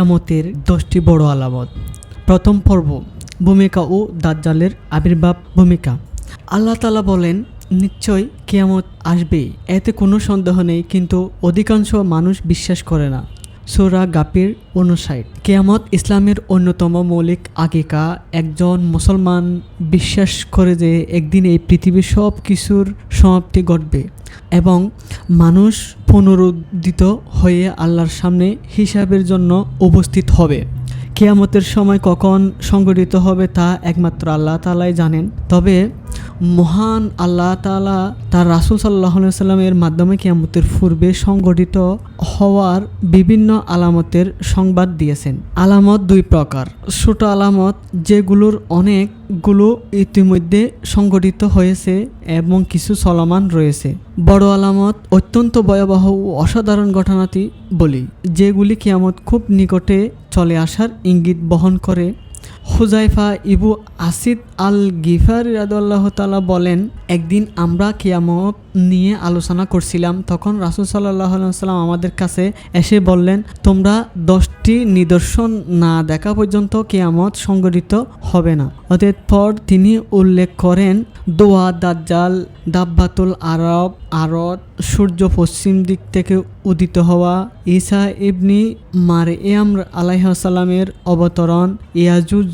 কিয়ামতের 10টি বড় আলামত। প্রথম পর্ব, ভূমিকা ও দাজ্জালের আবির্ভাব। ভূমিকা। আল্লাহ তাআলা বলেন, নিশ্চয় কিয়ামত আসবেই, এতে কোনো সন্দেহ নেই, কিন্তু অধিকাংশ মানুষ বিশ্বাস করে না। সূরা গাফির 59। কিয়ামত ইসলামের অন্যতম মৌলিক আকিকা। একজন মুসলমান বিশ্বাস করে যে একদিন এই পৃথিবীর সব কিছুর সমাপ্তি ঘটবে এবং মানুষ পুনরুদ্ধিত হয়ে আল্লাহর সামনে হিসাবের জন্য উপস্থিত হবে। কিয়ামতের সময় কখন সংঘটিত হবে তা একমাত্র আল্লাহ তাআলাই জানেন। তবে মহান আল্লাহ তাআলা তার রাসূল সাল্লাল্লাহু আলাইহি ওয়াসাল্লামের মাধ্যমে কিয়ামতের পূর্বে সংঘটিত হওয়ার বিভিন্ন আলামতের সংবাদ দিয়েছেন। আলামত দুই প্রকার। ছোট আলামত, যেগুলোর অনেকগুলো ইতিমধ্যে সংঘটিত হয়েছে এবং কিছু চলমান রয়েছে। বড় আলামত, অত্যন্ত ভয়াবহ ও অসাধারণ ঘটনাটি বলি, যেগুলি কিয়ামত খুব নিকটে চলে আসার ইঙ্গিত বহন করে। হুযায়ফা ইবনু আসিদ আল গিফারি রাদিয়াল্লাহু তাআলা বলেন, একদিন আমরা কিয়ামত নিয়ে আলোচনা করছিলাম, তখন রাসূল সাল্লাল্লাহু আলাইহি ওয়াসাল্লাম আমাদের কাছে এসে বললেন, তোমরা 10টি নিদর্শন না দেখা পর্যন্ত কিয়ামত সংঘটিত হবে না। অতঃপর তিনি উল্লেখ করেন, দোয়া, দাজ্জাল, দাব্বাতুল আরদ, সূর্য পশ্চিম দিক থেকে উদিত হওয়া, ঈসা ইবনে মারইয়াম আলাইহিস সালামের অবতরণ, ইয়াজুজ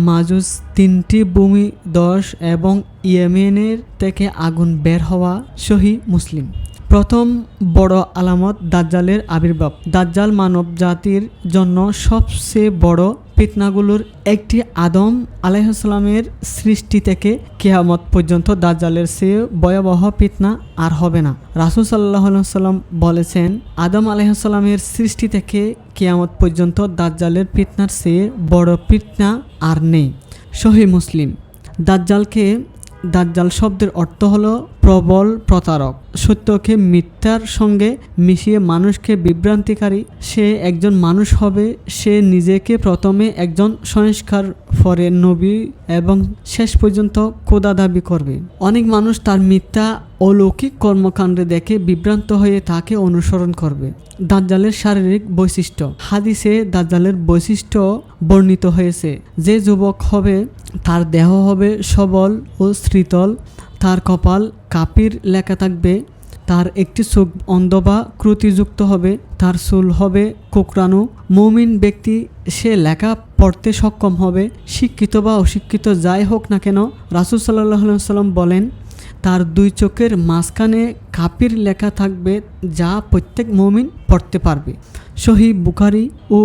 মাজুজ, 3টি ভূমি ধস এবং ইয়েমেনের থেকে আগুন বের হওয়া। সহিহ মুসলিম। প্রথম বড় আলামত, দাজ্জালের আবির্ভাব। দাজ্জাল মানব জাতির জন্য সবচেয়ে বড় ফিতনাগুলোর একটি। আদম আলাইহিস সালামের সৃষ্টি থেকে কিয়ামত পর্যন্ত দাজ্জালের চেয়ে ভয়াবহ ফিতনা আর হবে না। রাসূল সাল্লাল্লাহু আলাইহি ওয়াসাল্লাম বলেছেন, আদম আলাইহিস সালামের সৃষ্টি থেকে কিয়ামত পর্যন্ত দাজ্জালের ফিতনার চেয়ে বড় ফিতনা আর নেই। সহিহ মুসলিম। দাজ্জাল শব্দের অর্থ হলো প্রবল প্রতারক, সত্যকে মিথ্যার সঙ্গে মিশিয়ে মানুষকে বিভ্রান্তিকারী। সে একজন মানুষ হবে, সে নিজেকে প্রথমে একজন সংস্কার, পরে নবী এবং শেষ পর্যন্ত খোদা দাবি করবে। অনেক মানুষ তার মিথ্যা অলৌকিক কর্মকাণ্ডে দেখে বিভ্রান্ত হয়ে তাকে অনুসরণ করবে। দাজ্জালের শারীরিক বৈশিষ্ট্য। হাদিসে দাজ্জালের বৈশিষ্ট্য বর্ণিত হয়েছে, যে যুবক হবে তার দেহ হবে সবল ও শীতল, তার কপাল কাফির লেখা থাকবে, তার একটি চোখ অন্ধ বা ক্রুতিযুক্ত হবে, তার চুল হবে কোঁকড়ানো। মুমিন ব্যক্তি, সে লেখা পড়তে সক্ষম হবে, শিক্ষিত বা অশিক্ষিত যাই হোক না কেন। রাসূল সাল্লাল্লাহু আলাইহি ওয়াসাল্লাম বলেন, তার 2 চোখের মাঝখানে কাফির লেখা থাকবে, যা প্রত্যেক মুমিন পড়তে পারবে। সহিহ বুখারী ও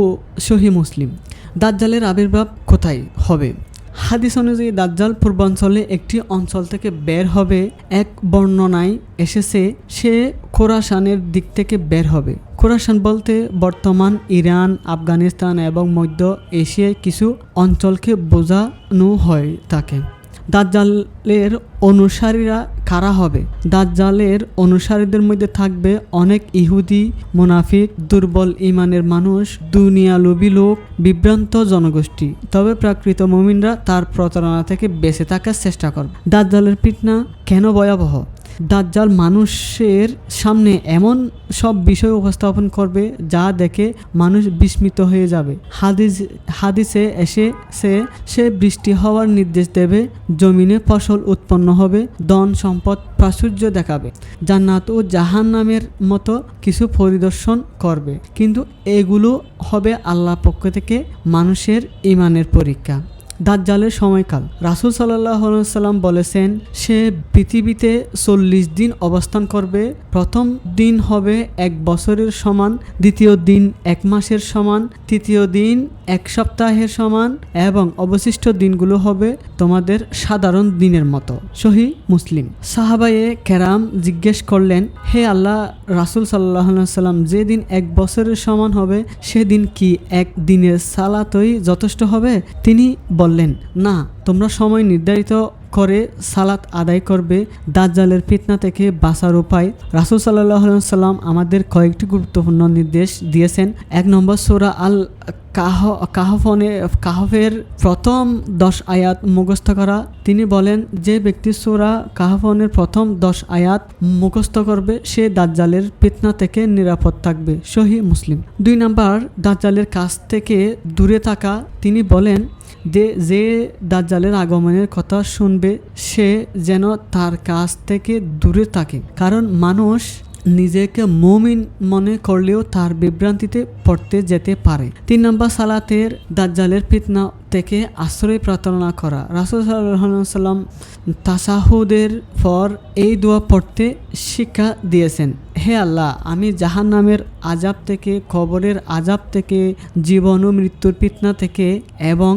সহিহ মুসলিম। দাজ্জালের আবির্ভাব কোথায় হবে? হাদিস অনুযায়ী দাজ্জাল পূর্বাঞ্চলে একটি অঞ্চল থেকে বের হবে। এক বর্ণনায় এসেছে, সে খোরাসানের দিক থেকে বের হবে। খোরাসান বলতে বর্তমান ইরান, আফগানিস্তান এবং মধ্য এশিয়ায় কিছু অঞ্চলকে বোঝানো হয় তাকে। দাজ্জালের অনুসারীরা কারা হবে? দাজ্জালের অনুসারীদের মধ্যে থাকবে অনেক ইহুদি, মুনাফিক, দুর্বল ঈমানের মানুষ, দুনিয়ালোভী লোক, বিভ্রান্ত জনগোষ্ঠী। তবে প্রকৃত মুমিনরা তার প্রতারণা থেকে বেঁচে থাকার চেষ্টা করবে। দাজ্জালের ফিতনা কেন ভয়াবহ? দাজ্জাল মানুষের সামনে এমন সব বিষয় উপস্থাপন করবে যা দেখে মানুষ বিস্মিত হয়ে যাবে। হাদিসে এসেছে, সে বৃষ্টি হওয়ার নির্দেশ দেবে, জমিনে ফসল উৎপন্ন হবে, ধন সম্পদ প্রাচুর্য দেখাবে, জান্নাত ও জাহান্নামের মতো কিছু পরিদর্শন করবে, কিন্তু এগুলো হবে আল্লাহর পক্ষ থেকে মানুষের ঈমানের পরীক্ষা। দাজ্জালের সময়কাল। রাসূল সাল্লাল্লাহু আলাইহি ওয়াসাল্লাম বলেছেন, সে পৃথিবীতে 40 দিন অবস্থান করবে। প্রথম দিন হবে 1 বছরের সমান, দ্বিতীয় দিন 1 মাসের সমান, তৃতীয় দিন 1 সপ্তাহের সমান এবং অবশিষ্ট দিনগুলো হবে তোমাদের সাধারণ দিনের মতো। সহিহ মুসলিম। সাহাবায়ে কেরাম জিজ্ঞেস করলেন, হে আল্লাহ রাসূল সাল্লাল্লাহু আলাইহি ওয়াসাল্লাম, যেদিন 1 বছরের সমান হবে সেদিন কি 1 দিনের সালাতই যথেষ্ট হবে? তিনি বললেন, না, তোমরা সময় নির্ধারিত করে সালাত আদায় করবে। দাজ্জালের ফিতনা থেকে বাঁচার উপায় রাসূল সাল্লাল্লাহু আলাইহি ওয়াসাল্লাম আমাদের কয়েকটি গুরুত্বপূর্ণ নির্দেশ দিয়েছেন। 1 নম্বর সূরা আল কাহফের প্রথম 10 আয়াত মুখস্থ করা। তিনি বলেন, যে ব্যক্তি সূরা কাহফের প্রথম 10 আয়াত মুখস্থ করবে সে দাজ্জালের ফিতনা থেকে নিরাপদ থাকবে। সহিহ মুসলিম। 2 নম্বর দাজ্জালের কাছ থেকে দূরে থাকা। তিনি বলেন যে দাজ্জালের আগমনের কথা শুনবে সে যেন তার কাছ থেকে দূরে থাকে, কারণ মানুষ নিজেকে মুমিন মনে করলেও তার বিভ্রান্তিতে পড়তে যেতে পারে। 3 নম্বর সালাতের দাজ্জালের ফিতনা থেকে আশ্রয় প্রার্থনা করা। রাসূল সাল্লাল্লাহু আলাইহি ওয়াসাল্লাম তাশাহুদের পর এই দোয়া পড়তে শিক্ষা দিয়েছেন, হে আল্লাহ, আমি জাহান্নামের আযাব থেকে, কবরের আযাব থেকে, জীবন ও মৃত্যুর ফিতনা থেকে এবং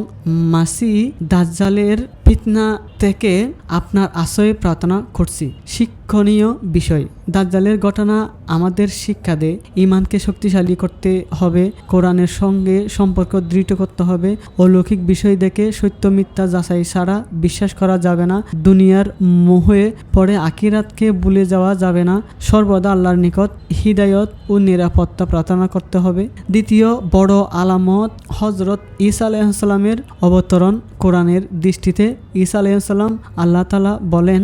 মাসিহ দাজ্জালের ফিতনা থেকে আপনার আশ্রয় প্রার্থনা করছি। শিক্ষণীয় বিষয়, দাজ্জালের ঘটনা আমাদের শিক্ষা দেয় ঈমানকে শক্তিশালী করতে হবে, কোরআনের সঙ্গে সম্পর্ক দৃঢ় করতে হবে, অলৌকিক বিষয় দেখে সত্য মিথ্যা যাচাই ছাড়া বিশ্বাস করা যাবে না, দুনিয়ার মোহে পড়ে আখিরাতকে ভুলে যাওয়া যাবে না, সর্বদা আল্লাহর নিকট হিদায়ত ও নিরাপত্তা প্রার্থনা করতে হবে। দ্বিতীয় বড় আলামত হযরত ঈসা আলাইহিস সালামের অবতরণ। কোরআনের দৃষ্টিতে ঈসা আলাইহিস সালাম আল্লাহ তাআলা বলেন,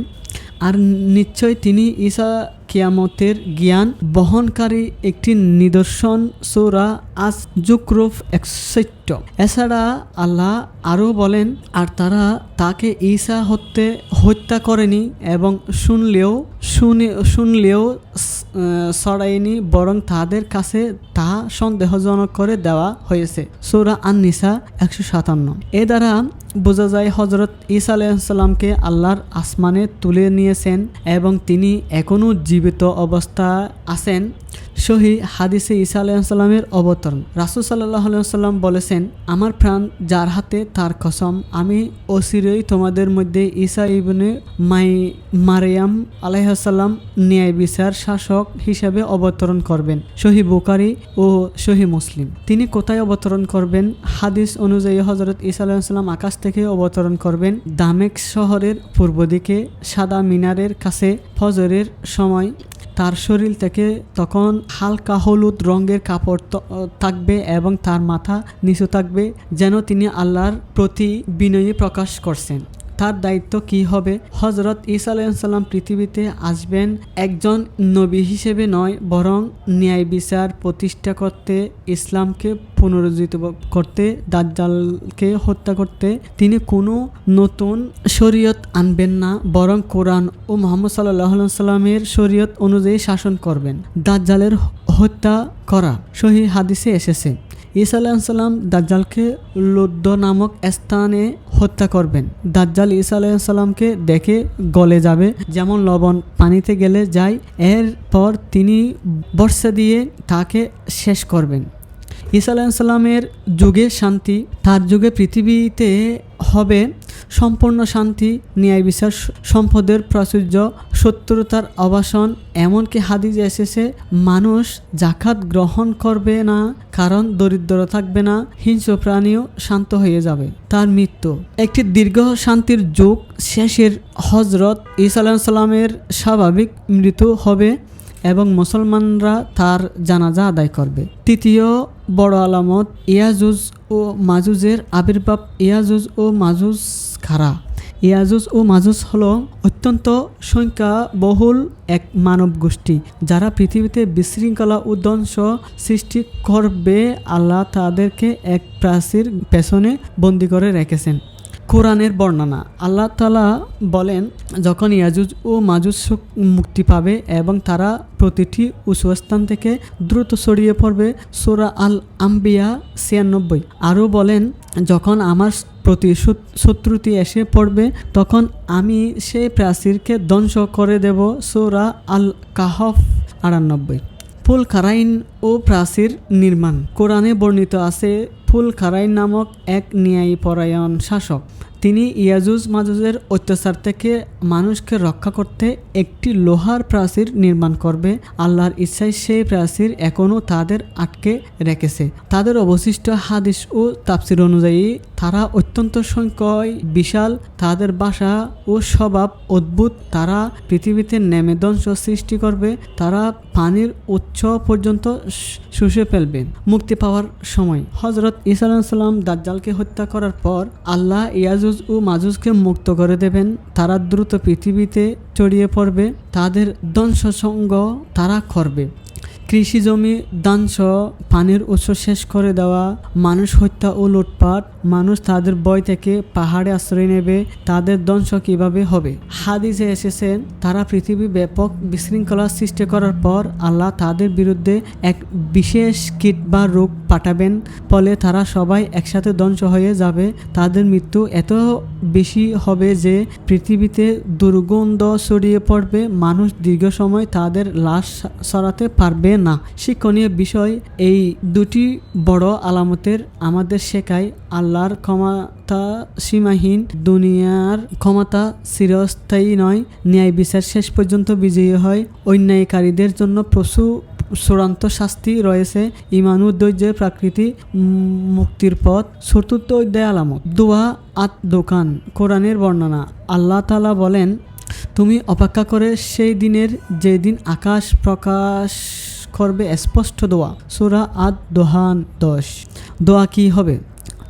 আর নিশ্চয় তিনি ঈসা কিয়ামতের জ্ঞান বহনকারী একটি নিদর্শন। সূরা আজ-জুকরুফ 61। এছাড়া আল্লাহ আরও বলেন, আর তারা তাকে ঈসা হত্যা করেনি এবং শুনলেও ছড়ায়নি, বরং তাদের কাছে তা সন্দেহজনক করে দেওয়া হয়েছে। সূরা আন-নিসা 157। এ দ্বারা বোঝা যায় হযরত ঈসা আলাইহিস সালামকে আল্লাহর আসমানে তুলে নিয়েছেন এবং তিনি এখনও জীবিত অবস্থায় আছেন। সহিহ হাদিসে ঈসা আলাইহিস সালামের অবতরণ। রাসূল সাল্লাল্লাহু আলাইহি ওয়াসাল্লাম বলেছেন, আমার প্রাণ যার হাতে তার কসম, আমি অচিরেই তোমাদের মধ্যে ঈসা ইবনে মারইয়াম আলাইহিস সালাম ন্যায় বিচার শাসক হিসেবে অবতরণ করবেন। সহিহ বুখারী ও সহিহ মুসলিম। তিনি কোথায় অবতরণ করবেন? হাদিস অনুযায়ী হযরত ঈসা আলাইহিস সালাম আকাশ থেকে অবতরণ করবেন দামেস্ক শহরের পূর্ব দিকে সাদা মিনারের কাছে ফজরের সময়। তার শরীর থেকে তখন হালকা হলুদ রঙের কাপড় থাকবে এবং তার মাথা নিচু থাকবে, যেন তিনি আল্লাহর প্রতি বিনয়ী প্রকাশ করছেন। তার দায়িত্ব কি হবে? হযরত ঈসা আলাইহিস সালাম পৃথিবীতে আসবেন একজন নবী হিসেবে নয়, বরং ন্যায় বিচার প্রতিষ্ঠা করতে, ইসলামকে পুনরুজ্জীবিত করতে, দাজ্জালকে হত্যা করতে। তিনি কোনো নতুন শরীয়ত আনবেন না, বরং কোরআন ও মুহাম্মদ সাল্লাল্লাহু আলাইহি ওয়াসাল্লামের শরীয়ত অনুযায়ী শাসন করবেন। দাজ্জালের হত্যা করা। সহিহ হাদিসে এসেছে, ঈসা আলাইহিস সালাম দাজ্জালকে লুদ্দ নামক স্থানে হত্যা করবেন। দাজ্জাল ঈসা আলাইহিস সালামকে দেখে গলে যাবে, যেমন লবণ পানিতে গলে যায়। এরপর তিনি বর্ষা দিয়ে তাকে শেষ করবেন। ঈসা আলাইহিস সালামের যুগে শান্তি। তার যুগে পৃথিবীতে হবে সম্পূর্ণ শান্তি, ন্যায় বিচার, সম্পদের প্রাচুর্য, শত্রুতার অবসান। এমনকি হাদিসে এসেছে, মানুষ যাকাত গ্রহণ করবে না, কারণ দরিদ্র থাকবে না, হিংস্র প্রাণীও শান্ত হয়ে যাবে। তার মৃত্যু। একটি দীর্ঘ শান্তির যুগ শেষের হযরত ঈসা আলাইহিস সালামের স্বাভাবিক মৃত্যু হবে এবং মুসলমানরা তার জানাজা আদায় করবে। তৃতীয় বড় আলামত ইয়াজুজ ও মাজুজের আবির্ভাব। ইয়াজুজ ও মাজুজ কারা? ইয়াজুজ ও মাজুজ হলো অত্যন্ত সংখ্যাবহুল এক মানব গোষ্ঠী, যারা পৃথিবীতে বিশৃঙ্খলা ও ধ্বংস সৃষ্টি করবে। আল্লাহ তাদেরকে এক প্রাচীর পেছনে বন্দী করে রেখেছেন। কোরআনের বর্ণনা। আল্লাহ তাআলা বলেন, যখন ইয়াজুজ ও মাজুজ মুক্তি পাবে এবং তারা প্রতিটি উঁচু স্থান থেকে দ্রুত ছড়িয়ে পড়বে। সূরা আল আম্বিয়া 96। আরও বলেন, যখন আমার প্রতি শত্রুতি এসে পড়বে তখন আমি সেই প্রাচীরকে ধ্বংস করে দেব। সূরা আল কাহফ 98। ফুল কারাইন ও প্রাচীর নির্মাণ। কোরআনে বর্ণিত আছে, ফুল কারাইন নামক এক ন্যায়পরায়ণ শাসক তিনি ইয়াজুজ মাজুজের অত্যাচার থেকে মানুষকে রক্ষা করতে একটি লোহার প্রাচীর নির্মাণ করবে। আল্লাহর ইচ্ছায় সেই প্রাচীর এখনও তাদের আটকে রেখেছে। তাদের অবশিষ্ট হাদিস ও তাফসীর অনুযায়ী তারা অত্যন্ত সংখ্যায় বিশাল, তাদের ভাষা ও স্বভাব অদ্ভুত। তারা পৃথিবীতে নেমে ধ্বংস সৃষ্টি করবে। তারা পানির উৎস পর্যন্ত শুষে ফেলবে। মুক্তি পাওয়ার সময় হযরত ঈসা আলাইহিস সালাম দাজ্জালকে হত্যা করার পর আল্লাহ ইয়াজুজ ও মাজুজকে মুক্ত করে দেবেন। তারা দ্রুত পৃথিবীতে ছড়িয়ে পড়বে। তাদের ধ্বংসসঙ্গ তারা করবে। কৃষি জমি ধ্বংস, পানির উৎস শেষ করে দেওয়া, মানুষ হত্যা ও লুটপাট। মানুষ তাদের ভয় থেকে পাহাড়ে আশ্রয় নেবে। তাদের ধ্বংস কিভাবে হবে? হাদিসে এসেছে, তারা পৃথিবী ব্যাপক বিশৃঙ্খলা সৃষ্টি করার পর আল্লাহ তাদের বিরুদ্ধে এক বিশেষ কীট বা রোগ পাঠাবেন। ফলে তারা সবাই একসাথে ধ্বংস হয়ে যাবে। তাদের মৃত্যু এত বেশি হবে যে পৃথিবীতে দুর্গন্ধ ছড়িয়ে পড়বে। মানুষ দীর্ঘ সময় তাদের লাশ সরাতে পারবে না। শিক্ষণীয় বিষয়, এই দুটি বড় আলামতের আমাদের শেখায় আল্লাহর ক্ষমতা সীমাহীন, দুনিয়ার ক্ষমতা চিরস্থায়ী নয়, ন্যায় বিচার শেষ পর্যন্ত বিজয়ী হয়, অন্যায়কারীদের জন্য প্রচুর চূড়ান্ত শাস্তি রয়েছে, ঈমান ও ধৈর্যের প্রাকৃতি মুক্তির পথ। চতুর্থ অধ্যায় আলামত। দোয়া আত দোকান। কোরআনের বর্ণনা। আল্লাহ তাআলা বলেন, তুমি অপেক্ষা করে সেই দিনের যেদিন আকাশ প্রকাশ করবে স্পষ্ট দোয়া। সূরা আদ দোহান 10। দোয়া কি হবে?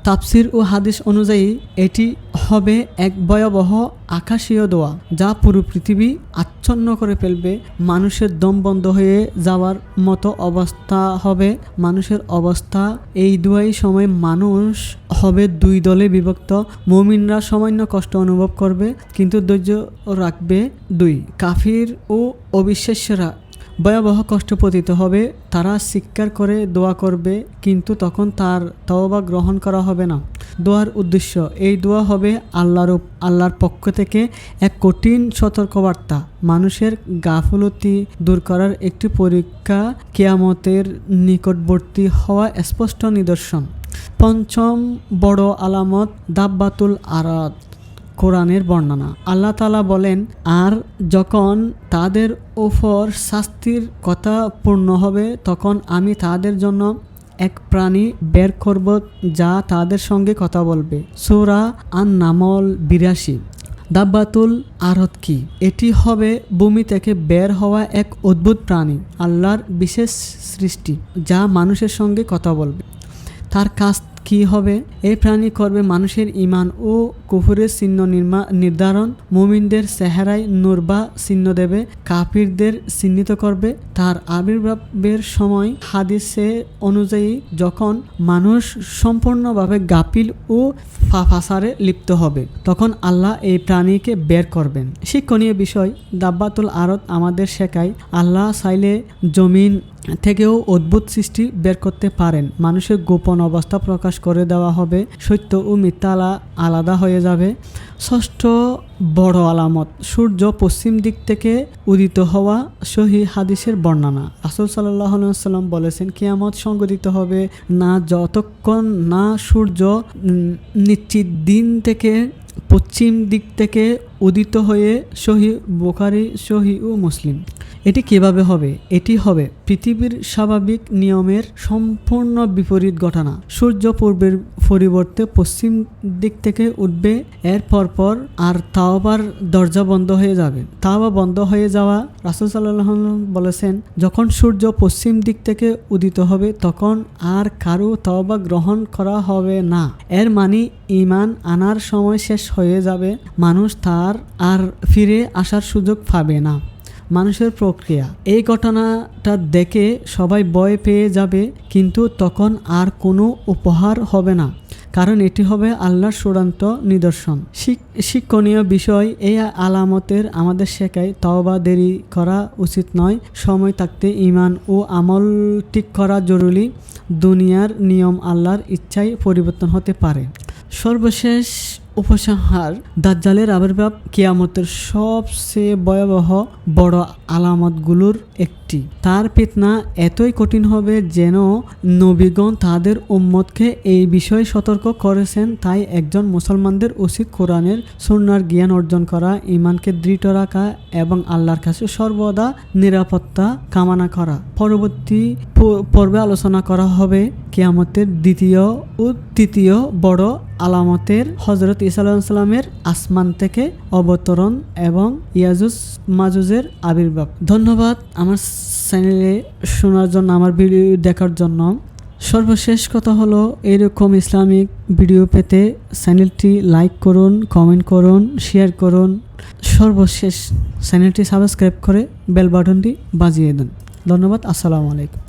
তাফসীর ও হাদিস অনুযায়ী এটি হবে এক ভয়াবহ আকাশীয় দোয়া যা পুরো পৃথিবী আচ্ছন্ন করে ফেলবে। মানুষের দম বন্ধ হয়ে যাওয়ার মতো অবস্থা হবে মানুষের অবস্থা। এই দোয়াই সময় মানুষ হবে দুই দলে বিভক্ত। মুমিনরা সামান্য কষ্ট অনুভব করবে কিন্তু ধৈর্য রাখবে। 2 কাফির ও অবিশ্বাসীরা ভয়াবহ কষ্ট পতিত হবে। তারা চিৎকার করে দোয়া করবে কিন্তু তখন তার তওবা গ্রহণ করা হবে না। দোয়ার উদ্দেশ্য, এই দোয়া হবে আল্লাহর পক্ষ থেকে এক কঠিন সতর্কবার্তা, মানুষের গাফলতি দূর করার একটি পরীক্ষা, কিয়ামতের নিকটবর্তী হওয়া স্পষ্ট নিদর্শন। পঞ্চম বড় আলামত দাব্বাতুল আরাদ। কোরআনের বর্ণনা। আল্লাহ তাআলা বলেন, আর যখন তাদের ওপর শাস্তির কথা পূর্ণ হবে তখন আমি তাদের জন্য এক প্রাণী বের করব যা তাদের সঙ্গে কথা বলবে। সূরা আন-নামল 82। দাব্বাতুল আরদ কি? এটি হবে ভূমি থেকে বের হওয়া এক অদ্ভুত প্রাণী, আল্লাহর বিশেষ সৃষ্টি যা মানুষের সঙ্গে কথা বলবে। তার কাজ কি হবে? এই প্রাণী করবে মানুষের ঈমান ও কুফরের চিহ্ন নির্ধারণ, মুমিনদের চেহারায় নূর বা চিহ্ন দেবে, কাফিরদের চিহ্নিত করবে। তার আবির্ভাবের সময় হাদিসে অনুযায়ী যখন মানুষ সম্পূর্ণভাবে গাফিল ও ফাসারে লিপ্ত হবে তখন আল্লাহ এই প্রাণীকে বের করবেন। শিক্ষণীয় বিষয়, দাব্বাতুল আরদ আমাদের শেখায় আল্লাহ চাইলে জমিন থেকেও অদ্ভুত সৃষ্টি বের করতে পারেন। মানুষের গোপন অবস্থা প্রকাশ করে দেওয়া হবে, সত্য ও মিথ্যা আলাদা হয়ে যাবে। ষষ্ঠ বড় আলামত, সূর্য পশ্চিম দিক থেকে উদিত হওয়া। সহিহ হাদিসের বর্ণনা। রাসূল সাল্লাল্লাহু আলাইহি ওয়াসাল্লাম বলেছেন, কিয়ামত সংঘটিত হবে না যতক্ষণ না সূর্য নিশ্চিত দিন থেকে পশ্চিম দিক থেকে উদিত হয়ে। সহিহ বুখারী, সহিহ ও মুসলিম। এটি কিভাবে হবে? এটি হবে পৃথিবীর স্বাভাবিক নিয়মের সম্পূর্ণ বিপরীত ঘটনা। সূর্য পূর্বের পরিবর্তে পশ্চিম দিক থেকে উঠবে। এর পরপর আর তাওবার দরজা বন্ধ হয়ে যাবে। তাওবা বন্ধ হয়ে যাওয়া। রাসূল সাল্লাল্লাহু আলাইহি ওয়াসাল্লাম বলেছেন, যখন সূর্য পশ্চিম দিক থেকে উদিত হবে তখন আর কারো তাওবা গ্রহণ করা হবে না। এর মানে ঈমান আনার সময় শেষ হয়ে যাবে। মানুষ তার আর ফিরে আসার সুযোগ পাবে না। মানুষের প্রক্রিয়া, এই ঘটনাটা দেখে সবাই ভয় পেয়ে যাবে কিন্তু তখন আর কোনো উপহার হবে না, কারণ এটি হবে আল্লাহর চূড়ান্ত নিদর্শন। শিক্ষণীয় বিষয়, এই আলামতের আমাদের শেখায় তওবা দেরি করা উচিত নয়। সময় থাকতে ঈমান ও আমল ঠিক করা জরুরি। দুনিয়ার নিয়ম আল্লাহর ইচ্ছায় পরিবর্তন হতে পারে। সর্বশেষ উপসংহার: দাজ্জালের আবির্ভাব কিয়ামতের সবচেয়ে ভয়াবহ বড় আলামতগুলোর একটি। তার ফিতনা এতই কঠিন হবে যেন নবীগণ তাদের উম্মতকে এই বিষয়ে সতর্ক করেছেন। তাই একজন মুসলমানদের উচিত কোরআনের সুন্নাহর জ্ঞান অর্জন করা, ঈমানকে দৃঢ় রাখা এবং আল্লাহর কাছে সর্বদা নিরাপত্তা কামনা করা। পরবর্তী পর্বে আলোচনা করা হবে কিয়ামতের দ্বিতীয় ও তৃতীয় বড় আলামতের হযরত ঈসা আলাইহিস সালামের আসমান থেকে অবতরণ এবং ইয়াজুজ মাজুজের আবির্ভাব। ধন্যবাদ আমার চ্যানেলে শোনার জন্য, আমার ভিডিও দেখার জন্য। সর্বশেষ কথা হলো, এরকম ইসলামিক ভিডিও পেতে চ্যানেলটি লাইক করুন, কমেন্ট করুন, শেয়ার করুন। সর্বশেষ চ্যানেলটি সাবস্ক্রাইব করে বেল বাটনটি বাজিয়ে দেন। ধন্যবাদ। আসসালামু আলাইকুম।